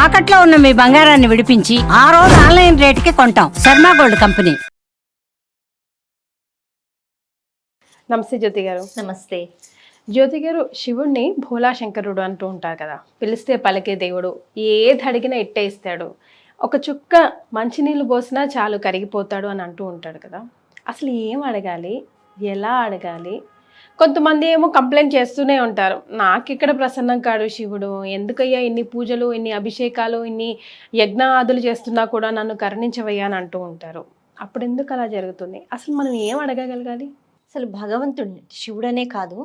తాకట్లో ఉన్న మీ బంగారాన్ని విడిపించి ఆ రోజు ఆన్లైన్ రేటుకి కొంటాం. Sharma gold company. నమస్తే జ్యోతి గారు. నమస్తే జ్యోతి గారు, శివుణ్ణి భోలా శంకరుడు అంటూ ఉంటారు కదా. పిలిస్తే పలికే దేవుడు, ఏది అడిగినా ఇట్టే ఇస్తాడు, ఒక చుక్క మంచినీళ్ళు పోసినా చాలు కరిగిపోతాడు అని అంటూ ఉంటాడు కదా. అసలు ఏం అడగాలి, ఎలా అడగాలి? కొంతమంది ఏమో కంప్లైంట్ చేస్తూనే ఉంటారు, నాకు ఇక్కడ ప్రసన్నం కాడు శివుడు, ఎందుకయ్యా ఇన్ని పూజలు, ఇన్ని అభిషేకాలు, ఇన్ని యజ్ఞాదులు చేస్తున్నా కూడా నన్ను కరుణించవయ్యా అని అంటూ ఉంటారు. అప్పుడు ఎందుకు అలా జరుగుతుంది? అసలు మనం ఏం అడగగలగాలి? అసలు భగవంతుడిని, శివుడనే కాదు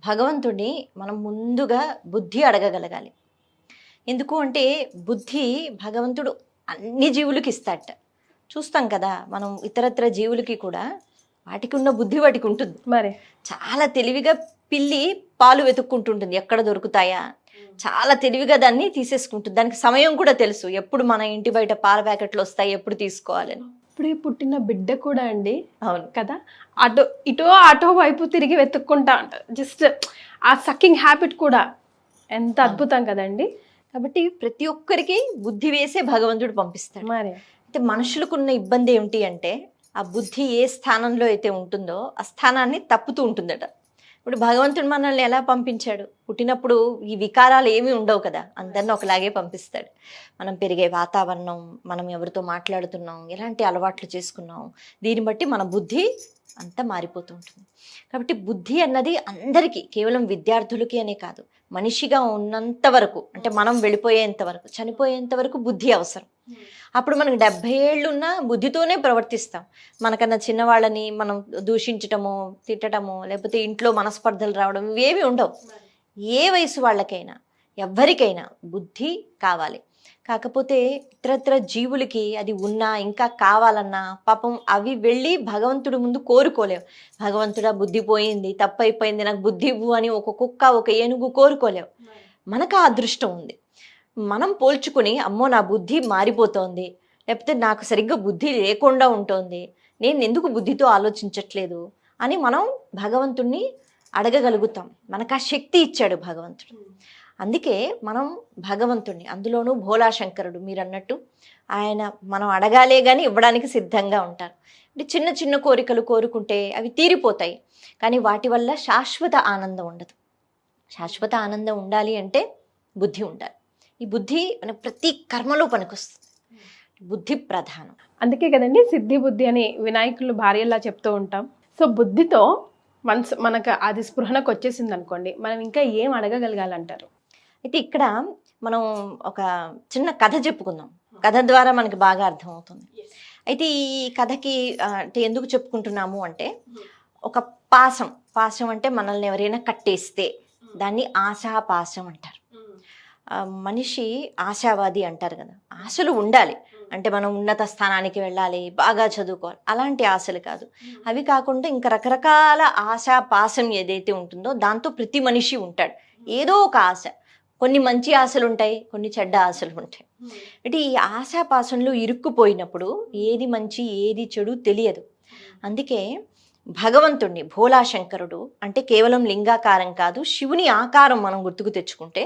భగవంతుడిని మనం ముందుగా బుద్ధి అడగగలగాలి. ఎందుకు అంటే బుద్ధి భగవంతుడు అన్ని జీవులకి ఇస్తాడట. చూస్తాం కదా మనం ఇతరత్ర జీవులకి కూడా వాటికి ఉన్న బుద్ధి వాటికి ఉంటుంది. మరి చాలా తెలివిగా పిల్లి పాలు వెతుక్కుంటుంటుంది, ఎక్కడ దొరుకుతాయా, చాలా తెలివిగా దాన్ని తీసేసుకుంటుంది. దానికి సమయం కూడా తెలుసు, ఎప్పుడు మన ఇంటి బయట పాల ప్యాకెట్లు వస్తాయి, ఎప్పుడు తీసుకోవాలని. ఇప్పుడే పుట్టిన బిడ్డ కూడా అండి, అవును కదా, అటో వైపు తిరిగి వెతుక్కుంటా అంటారు. జస్ట్ ఆ సక్కింగ్ హ్యాబిట్ కూడా ఎంత అద్భుతం కదండి. కాబట్టి ప్రతి ఒక్కరికి బుద్ధి వేసే భగవంతుడు పంపిస్తాడు. మరి అయితే మనుషులకు ఉన్న ఇబ్బంది ఏమిటి అంటే ఆ బుద్ధి ఏ స్థానంలో అయితే ఉంటుందో ఆ స్థానాన్ని తప్పుతూ ఉంటుందట. ఇప్పుడు భగవంతుడు మనల్ని ఎలా పంపించాడు? పుట్టినప్పుడు ఈ వికారాలు ఏమీ ఉండవు కదా, అందరిని ఒకలాగే పంపిస్తాడు. మనం పెరిగే వాతావరణం, మనం ఎవరితో మాట్లాడుతున్నాం, ఎలాంటి అలవాట్లు చేసుకున్నాం, దీన్ని బట్టి మన బుద్ధి అంతా మారిపోతూ ఉంటుంది. కాబట్టి బుద్ధి అన్నది అందరికీ, కేవలం విద్యార్థులకి అనే కాదు, మనిషిగా ఉన్నంత వరకు, అంటే మనం వెళ్ళిపోయేంత వరకు, చనిపోయేంత వరకు బుద్ధి అవసరం. అప్పుడు మనకు 70 ఏళ్ళున్నా బుద్ధితోనే ప్రవర్తిస్తాం. మనకన్నా చిన్నవాళ్ళని మనం దూషించటమో, తిట్టడమో, లేకపోతే ఇంట్లో మనస్పర్ధలు రావడం ఇవేవి ఉండవు. ఏ వయసు వాళ్ళకైనా, ఎవరికైనా బుద్ధి కావాలి. కాకపోతే ఇతరత్ర జీవులకి అది ఉన్నా, ఇంకా కావాలన్నా పాపం అవి వెళ్ళి భగవంతుడి ముందు కోరుకోలేవు. భగవంతుడా బుద్ధి పోయింది, తప్పైపోయింది, నాకు బుద్ధి ఇవ్వు అని ఒక కుక్క, ఒక ఏనుగు కోరుకోలేవు. మనకు ఆ అదృష్టం ఉంది. మనం పోల్చుకుని, అమ్మో నా బుద్ధి మారిపోతోంది, లేకపోతే నాకు సరిగ్గా బుద్ధి లేకుండా ఉంటుంది, నేను ఎందుకు బుద్ధితో ఆలోచించట్లేదు అని మనం భగవంతుణ్ణి అడగగలుగుతాం. మనకు ఆ శక్తి ఇచ్చాడు భగవంతుడు. అందుకే మనం భగవంతుణ్ణి, అందులోనూ భోలా శంకరుడు మీరు అన్నట్టు, ఆయన మనం అడగాలే కానీ ఇవ్వడానికి సిద్ధంగా ఉంటారు. అంటే చిన్న చిన్న కోరికలు కోరుకుంటే అవి తీరిపోతాయి, కానీ వాటి వల్ల శాశ్వత ఆనందం ఉండదు. శాశ్వత ఆనందం ఉండాలి అంటే బుద్ధి ఉండాలి. ఈ బుద్ధి మన ప్రతి కర్మలో పనికొస్తుంది. బుద్ధి ప్రధానం. అందుకే కదండి సిద్ధి బుద్ధి అని వినాయకులు భార్యలా చెప్తూ ఉంటాం. సో బుద్ధితో మనకు అది స్పృహణకు వచ్చేసింది అనుకోండి, మనం ఇంకా ఏం అడగగలగాలంటారు? అయితే ఇక్కడ మనం ఒక చిన్న కథ చెప్పుకుందాం. కథ ద్వారా మనకి బాగా అర్థమవుతుంది. అయితే ఈ కథకి అంటే ఎందుకు చెప్పుకుంటున్నాము అంటే, ఒక పాశం అంటే మనల్ని ఎవరైనా కట్టేస్తే దాన్ని ఆశాపాశం అంటారు. మనిషి ఆశావాది అంటారు కదా, ఆశలు ఉండాలి. అంటే మనం ఉన్నత స్థానానికి వెళ్ళాలి, బాగా చదువుకోవాలి, అలాంటి ఆశలు కాదు. అవి కాకుండా ఇంకా రకరకాల ఆశాపాశం ఏదైతే ఉంటుందో దాంతో ప్రతి మనిషి ఉంటాడు. ఏదో ఒక ఆశ, కొన్ని మంచి ఆశలు ఉంటాయి, కొన్ని చెడ్డ ఆశలు ఉంటాయి. అంటే ఈ ఆశాపాశంలో ఇరుక్కుపోయినప్పుడు ఏది మంచి ఏది చెడు తెలియదు. అందుకే భగవంతుణ్ణి, భోలా శంకరుడు అంటే కేవలం లింగాకారం కాదు, శివుని ఆకారం మనం గుర్తుకు తెచ్చుకుంటే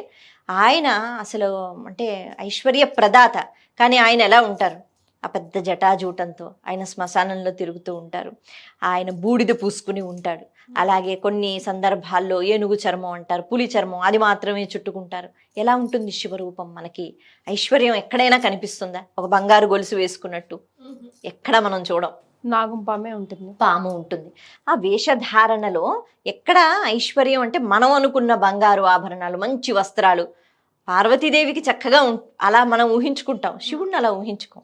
ఆయన అసలు అంటే ఐశ్వర్య ప్రదాత. కానీ ఆయన ఎలా ఉంటారు? ఆ పెద్ద జటాజూటంతో ఆయన శ్మశానంలో తిరుగుతూ ఉంటారు. ఆయన బూడిద పూసుకుని ఉంటాడు. అలాగే కొన్ని సందర్భాల్లో ఏనుగు చర్మం అంటారు, పులి చర్మం, అది మాత్రమే చుట్టుకుంటారు. ఎలా ఉంటుంది శివరూపం? మనకి ఐశ్వర్యం ఎక్కడైనా కనిపిస్తుందా? ఒక బంగారు గొలుసు వేసుకున్నట్టు ఎక్కడ మనం చూడం. నాగం పామే ఉంటుంది, పాము ఉంటుంది. ఆ వేషధారణలో ఎక్కడ ఐశ్వర్యం అంటే మనం అనుకున్న బంగారు ఆభరణాలు, మంచి వస్త్రాలు, పార్వతీదేవికి చక్కగా అలా మనం ఊహించుకుంటాం, శివుణ్ణి అలా ఊహించుకోం.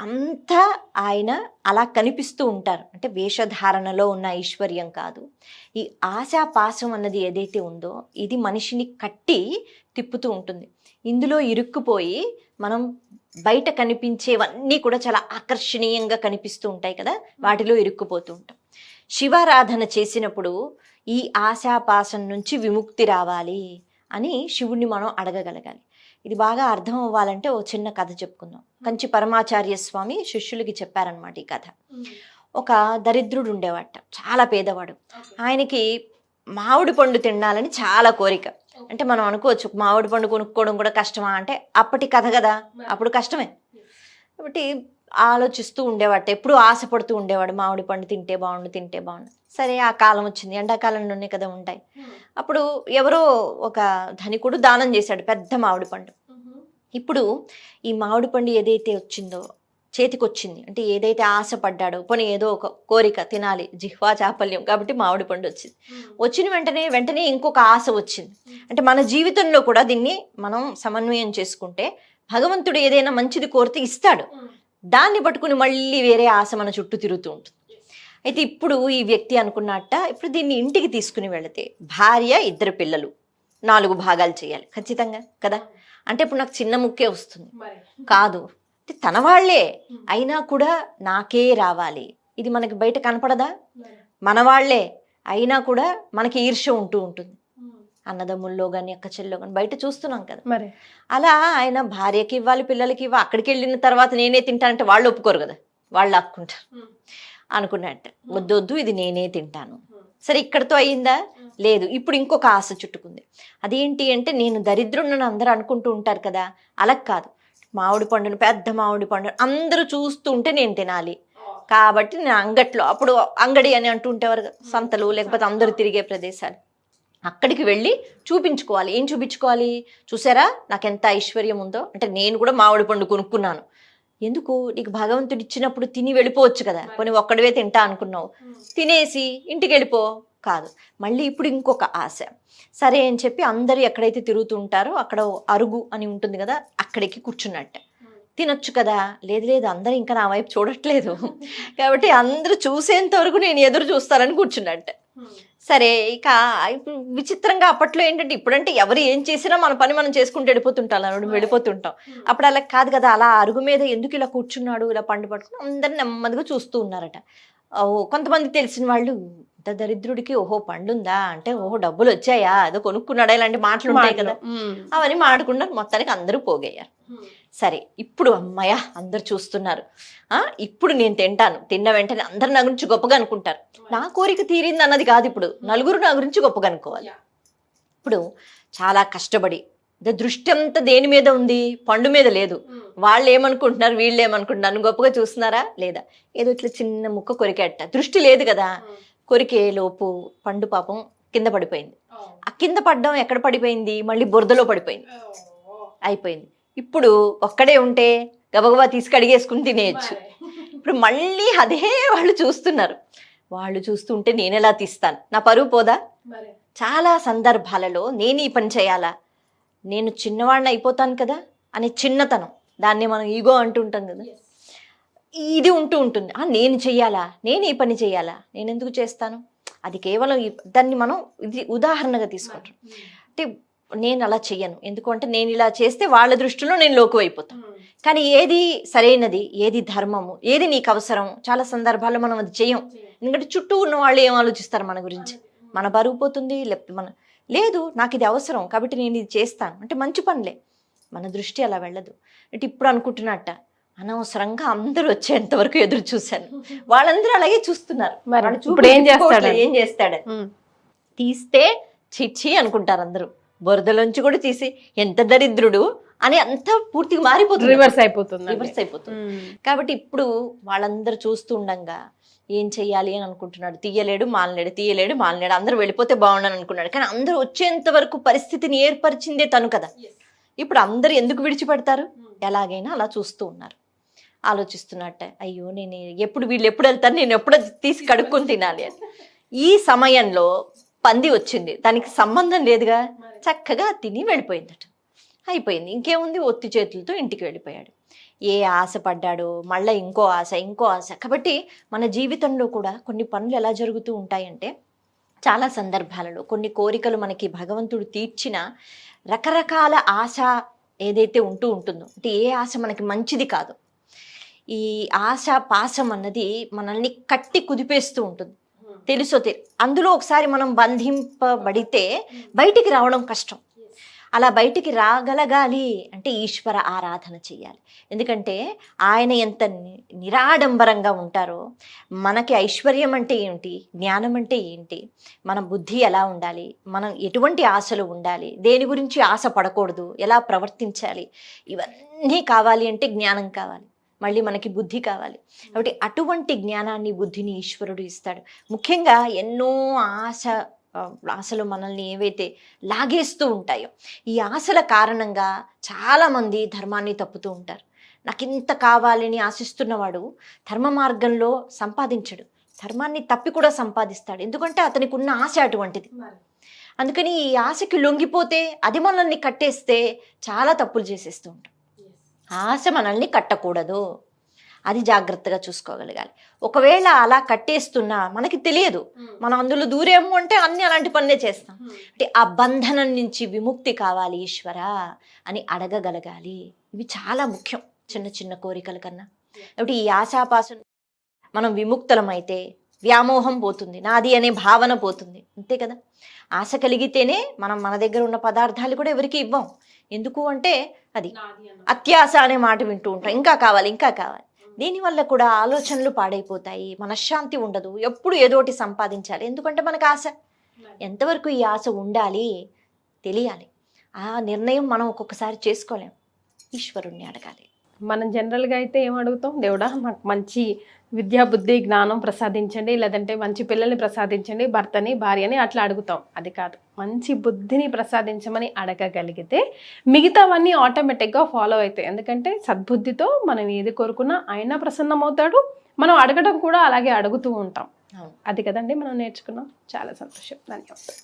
అంతా ఆయన అలా కనిపిస్తూ ఉంటారు. అంటే వేషధారణలో ఉన్న ఐశ్వర్యం కాదు, ఈ ఆశాపాశం అన్నది ఏదైతే ఉందో ఇది మనిషిని కట్టి తిప్పుతూ ఉంటుంది. ఇందులో ఇరుక్కుపోయి మనం బయట కనిపించేవన్నీ కూడా చాలా ఆకర్షణీయంగా కనిపిస్తూ ఉంటాయి కదా, వాటిలో ఇరుక్కుపోతూ ఉంటాం. శివారాధన చేసినప్పుడు ఈ ఆశాపాశం నుంచి విముక్తి రావాలి అని శివుణ్ణి మనం అడగగలగాలి. ఇది బాగా అర్థం అవ్వాలంటే ఓ చిన్న కథ చెప్పుకుందాం. కంచి పరమాచార్య స్వామి శిష్యులకి చెప్పారనమాట ఈ కథ. ఒక దరిద్రుడు ఉండేవాట, చాలా పేదవాడు. ఆయనకి మామిడి పండు తినాలని చాలా కోరిక. అంటే మనం అనుకోవచ్చు మామిడి పండు కొనుక్కోవడం కూడా కష్టమా అంటే అప్పటి కథ కదా, అప్పుడు కష్టమే. కాబట్టి ఆలోచిస్తూ ఉండేవాట, ఎప్పుడు ఆశపడుతూ ఉండేవాడు మామిడి పండు తింటే బాగుండు తింటే బాగుండు. సరే ఆ కాలం వచ్చింది, ఎండాకాలంలోనే కదా ఉంటాయి. అప్పుడు ఎవరో ఒక ధనికుడు దానం చేశాడు పెద్ద మామిడి పండు. ఇప్పుడు ఈ మామిడి పండు ఏదైతే వచ్చిందో చేతికి వచ్చింది, అంటే ఏదైతే ఆశపడ్డాడో పోనీ ఏదో ఒక కోరిక తినాలి, జిహ్వా చాపల్యం కాబట్టి మామిడి పండు వచ్చింది. వచ్చిన వెంటనే ఇంకొక ఆశ వచ్చింది. అంటే మన జీవితంలో కూడా దీన్ని మనం సమన్వయం చేసుకుంటే భగవంతుడు ఏదైనా మంచిది కోరితే ఇస్తాడు, దాన్ని పట్టుకుని మళ్ళీ వేరే ఆశ మన చుట్టూ తిరుగుతూ ఉంటుంది. అయితే ఇప్పుడు ఈ వ్యక్తి అనుకున్నట్ట, ఇప్పుడు దీన్ని ఇంటికి తీసుకుని వెళితే భార్య 2 పిల్లలు 4 భాగాలు చేయాలి ఖచ్చితంగా కదా. అంటే ఇప్పుడు నాకు చిన్న ముక్కే వస్తుంది కాదు, తన వాళ్లే అయినా కూడా నాకే రావాలి, ఇది మనకి బయట కనపడదా? మన వాళ్లే అయినా కూడా మనకి ఈర్ష్య ఉంటూ ఉంటుంది, అన్నదమ్ముల్లో కానీ అక్క చెల్లో కానీ బయట చూస్తున్నాం కదా. మరి అలా ఆయన భార్యకి ఇవ్వాలి, పిల్లలకి ఇవ్వాలి. అక్కడికి వెళ్ళిన తర్వాత నేనే తింటానంటే వాళ్ళు ఒప్పుకోరు కదా, వాళ్ళు ఆక్కుంటారు. అనుకున్నట్టు వద్దొద్దు ఇది నేనే తింటాను. సరే ఇక్కడతో అయ్యిందా? లేదు. ఇప్పుడు ఇంకొక ఆశ చుట్టుకుంది. అదేంటి అంటే నేను దరిద్రుడిని అందరూ అనుకుంటూ ఉంటారు కదా, అలా కాదు. మామిడి పండును, పెద్ద మామిడి పండును అందరూ చూస్తూ ఉంటే నేను తినాలి కాబట్టి నేను అంగట్లో, అప్పుడు అంగడి అని అంటుంటేవారు సంతలు, లేకపోతే అందరూ తిరిగే ప్రదేశాలు, అక్కడికి వెళ్ళి చూపించుకోవాలి. ఏం చూపించుకోవాలి? చూసారా నాకు ఎంత ఐశ్వర్యం ఉందో, అంటే నేను కూడా మామిడి పండు కొనుక్కున్నాను. ఎందుకు? నీకు భగవంతుడు ఇచ్చినప్పుడు తిని వెళ్ళిపోవచ్చు కదా, కొన్ని ఒక్కడివే తింటా అనుకున్నావు, తినేసి ఇంటికి వెళ్ళిపో కాదు. మళ్ళీ ఇప్పుడు ఇంకొక ఆశ. సరే అని చెప్పి అందరూ ఎక్కడైతే తిరుగుతుంటారో అక్కడ అరుగు అని ఉంటుంది కదా, అక్కడికి కూర్చున్నట్ట. తినొచ్చు కదా, లేదు అందరూ ఇంకా నా వైపు చూడట్లేదు కాబట్టి అందరూ చూసేంత వరకు నేను ఎదురు చూస్తానని కూర్చున్నట్ట. సరే ఇక ఇప్పుడు విచిత్రంగా అప్పట్లో ఏంటంటే, ఇప్పుడంటే ఎవరు ఏం చేసినా మన పని మనం చేసుకుంటూ వెళ్ళిపోతుంటాం. అప్పుడు అలా కాదు కదా, అలా అరుగు మీద ఎందుకు ఇలా కూర్చున్నాడు, ఇలా పండు పట్టుకుని అందరు నెమ్మదిగా చూస్తూ ఉన్నారట. కొంతమంది తెలిసిన వాళ్ళు, ఇంత దరిద్రుడికి ఓహో పండుందా అంటే, ఓహో డబ్బులు వచ్చాయా, ఏదో కొనుక్కున్నాడా, ఇలాంటి మాటలు ఉంటాయి కదా, అవన్నీ మాడుకున్నారు. మొత్తానికి అందరూ పోగయ్యారు. సరే ఇప్పుడు అమ్మయ్య అందరు చూస్తున్నారు, ఇప్పుడు నేను తింటాను. తిన్న వెంటనే అందరు నా గురించి గొప్పగా అనుకుంటారు. నా కోరిక తీరింది అన్నది కాదు, ఇప్పుడు నలుగురు నా గురించి గొప్పగా అనుకోవాలి. ఇప్పుడు చాలా కష్టపడి దృష్టి అంతా దేని మీద ఉంది? పండు మీద లేదు. వాళ్ళు ఏమనుకుంటున్నారు, వీళ్ళు ఏమనుకుంటున్నారు, గొప్పగా చూస్తున్నారా లేదా? ఏదో ఇట్లా చిన్న ముక్క కొరికేట, దృష్టి లేదు కదా. కొరికే లోపు పండు పాపం కింద పడిపోయింది. ఆ కింద పడ్డం ఎక్కడ పడిపోయింది? మళ్ళీ బురదలో పడిపోయింది. అయిపోయింది. ఇప్పుడు ఒక్కడే ఉంటే గబగబా తీసుకు అడిగేసుకుని తినేయచ్చు. ఇప్పుడు మళ్ళీ అదే వాళ్ళు చూస్తున్నారు. వాళ్ళు చూస్తుంటే నేను ఎలా తీస్తాను, నా పరువు పోదా? చాలా సందర్భాలలో నేను ఈ పని చేయాలా, నేను చిన్నవాడిని అయిపోతాను కదా అనే చిన్నతనం, దాన్ని మనం ఈగో అంటుంటాం కదా, ఇది ఉంటూ ఉంటుంది. నేను చెయ్యాలా, నేను ఈ పని చేయాలా, నేను ఎందుకు చేస్తాను, అది కేవలం దాన్ని మనం ఇది ఉదాహరణగా తీసుకుంటాం. అంటే నేను అలా చెయ్యను, ఎందుకంటే నేను ఇలా చేస్తే వాళ్ళ దృష్టిలో నేను లోకు అయిపోతాను. కానీ ఏది సరైనది, ఏది ధర్మము, ఏది నీకు అవసరం, చాలా సందర్భాల్లో మనం అది చెయ్యం. ఎందుకంటే చుట్టూ ఉన్న వాళ్ళు ఏం ఆలోచిస్తారు మన గురించి, మన బరువు పోతుంది, లేకపోతే లేదు నాకు ఇది అవసరం కాబట్టి నేను ఇది చేస్తాను అంటే మంచి పనులే, మన దృష్టి అలా వెళ్ళదు. అంటే ఇప్పుడు అనుకుంటున్నట్ట, అనవసరంగా అందరూ వచ్చేంత వరకు ఎదురు చూశాను, వాళ్ళందరూ అలాగే చూస్తున్నారు. ఏం చేస్తాడు, తీస్తే చిచ్చి అనుకుంటారు అందరూ, బురదలోంచి కూడా తీసి ఎంత దరిద్రుడు అని అంతా పూర్తిగా మారిపోతుంది, రివర్స్ అయిపోతుంది. కాబట్టి ఇప్పుడు వాళ్ళందరూ చూస్తూ ఉండంగా ఏం చెయ్యాలి అని అనుకుంటున్నాడు. తీయలేడు మానలేడు, అందరూ వెళ్ళిపోతే బాగుండని అనుకున్నాడు. కానీ అందరూ వచ్చేంత వరకు పరిస్థితిని ఏర్పరిచిందే తను కదా. ఇప్పుడు అందరూ ఎందుకు విడిచిపెడతారు? ఎలాగైనా అలా చూస్తూ ఉన్నారు, ఆలోచిస్తున్నట్ట. అయ్యో నేను వీళ్ళు ఎప్పుడు వెళ్తారు, నేను ఎప్పుడు తీసి కడుక్కొని తినాలి అని. ఈ సమయంలో పంది వచ్చింది, దానికి సంబంధం లేదుగా, చక్కగా తిని వెళ్ళిపోయిందట. అయిపోయింది, ఇంకేముంది, ఒత్తి చేతులతో ఇంటికి వెళ్ళిపోయాడు. ఏ ఆశ పడ్డాడో మళ్ళీ ఇంకో ఆశ. కాబట్టి మన జీవితంలో కూడా కొన్ని పనులు ఎలా జరుగుతూ ఉంటాయంటే, చాలా సందర్భాలలో కొన్ని కోరికలు మనకి భగవంతుడు తీర్చిన రకరకాల ఆశ ఏదైతే ఉంటుందో, అంటే ఏ ఆశ మనకి మంచిది కాదు, ఈ ఆశ పాశం అన్నది మనల్ని కట్టి కుదిపేస్తూ ఉంటుంది. అందులో ఒకసారి మనం బంధింపబడితే బయటికి రావడం కష్టం. అలా బయటికి రాగలగాలి అంటే ఈశ్వర ఆరాధన చేయాలి. ఎందుకంటే ఆయన ఎంత నిరాడంబరంగా ఉంటారో, మనకి ఐశ్వర్యం అంటే ఏంటి, జ్ఞానం అంటే ఏంటి, మన బుద్ధి ఎలా ఉండాలి, మనం ఎటువంటి ఆశలు ఉండాలి, దేని గురించి ఆశ పడకూడదు, ఎలా ప్రవర్తించాలి, ఇవన్నీ కావాలి అంటే జ్ఞానం కావాలి, మళ్ళీ మనకి బుద్ధి కావాలి. కాబట్టి అటువంటి జ్ఞానాన్ని బుద్ధిని ఈశ్వరుడు ఇస్తాడు. ముఖ్యంగా ఎన్నో ఆశలు మనల్ని ఏవైతే లాగేస్తూ ఉంటాయో, ఈ ఆశల కారణంగా చాలామంది ధర్మాన్ని తప్పుతూ ఉంటారు. నాకు ఇంత కావాలని ఆశిస్తున్నవాడు ధర్మ మార్గంలో సంపాదించడు, ధర్మాన్ని తప్పి కూడా సంపాదిస్తాడు. ఎందుకంటే అతనికి ఉన్న ఆశ అటువంటిది. అందుకని ఈ ఆశకి లొంగిపోతే, అది మనల్ని కట్టేస్తే చాలా తప్పులు చేసేస్తూ ఉంటాం. ఆశ మనల్ని కట్టకూడదు, అది జాగ్రత్తగా చూసుకోగలగాలి. ఒకవేళ అలా కట్టేస్తున్నా మనకి తెలియదు, మనం అందులో దూరేము అంటే అన్ని అలాంటి పనులే చేస్తాం. అంటే ఆ బంధనం నుంచి విముక్తి కావాలి ఈశ్వర అని అడగగలగాలి. ఇవి చాలా ముఖ్యం, చిన్న చిన్న కోరికల కన్నా. కాబట్టి ఈ ఆశాపాసం మనం విముక్తులమైతే వ్యామోహం పోతుంది, నాది అనే భావన పోతుంది, అంతే కదా. ఆశ కలిగితేనే మనం మన దగ్గర ఉన్న పదార్థాలు కూడా ఎవరికి ఇవ్వం. ఎందుకు అంటే అది అత్యాశ అనే మాట వింటూ ఉంటాం, ఇంకా కావాలి ఇంకా కావాలి. దీనివల్ల కూడా ఆలోచనలు పాడైపోతాయి, మనశ్శాంతి ఉండదు, ఎప్పుడు ఏదోటి సంపాదించాలి. ఎందుకంటే మనకు ఆశ, ఎంతవరకు ఈ ఆశ ఉండాలి తెలియాలి. ఆ నిర్ణయం మనం ఒక్కొక్కసారి చేసుకోలేం, ఈశ్వరుణ్ణి అడగాలి. మనం జనరల్గా అయితే ఏం అడుగుతాం, దేవుడా నాకు మంచి విద్యా బుద్ధి జ్ఞానం ప్రసాదించండి, లేదంటే మంచి పిల్లల్ని ప్రసాదించండి, భర్తని భార్యని అట్లా అడుగుతాం. అది కాదు, మంచి బుద్ధిని ప్రసాదించమని అడగగలిగితే మిగతావన్నీ ఆటోమేటిక్గా ఫాలో అవుతాయి. ఎందుకంటే సద్బుద్ధితో మనం ఏది కోరుకున్నా ఆయన ప్రసన్నమవుతాడు, మనం అడగడం కూడా అలాగే అడుగుతూ ఉంటాం. అది కదండి మనం నేర్చుకున్నాం. చాలా సంతోషం, ధన్యవాదాలు.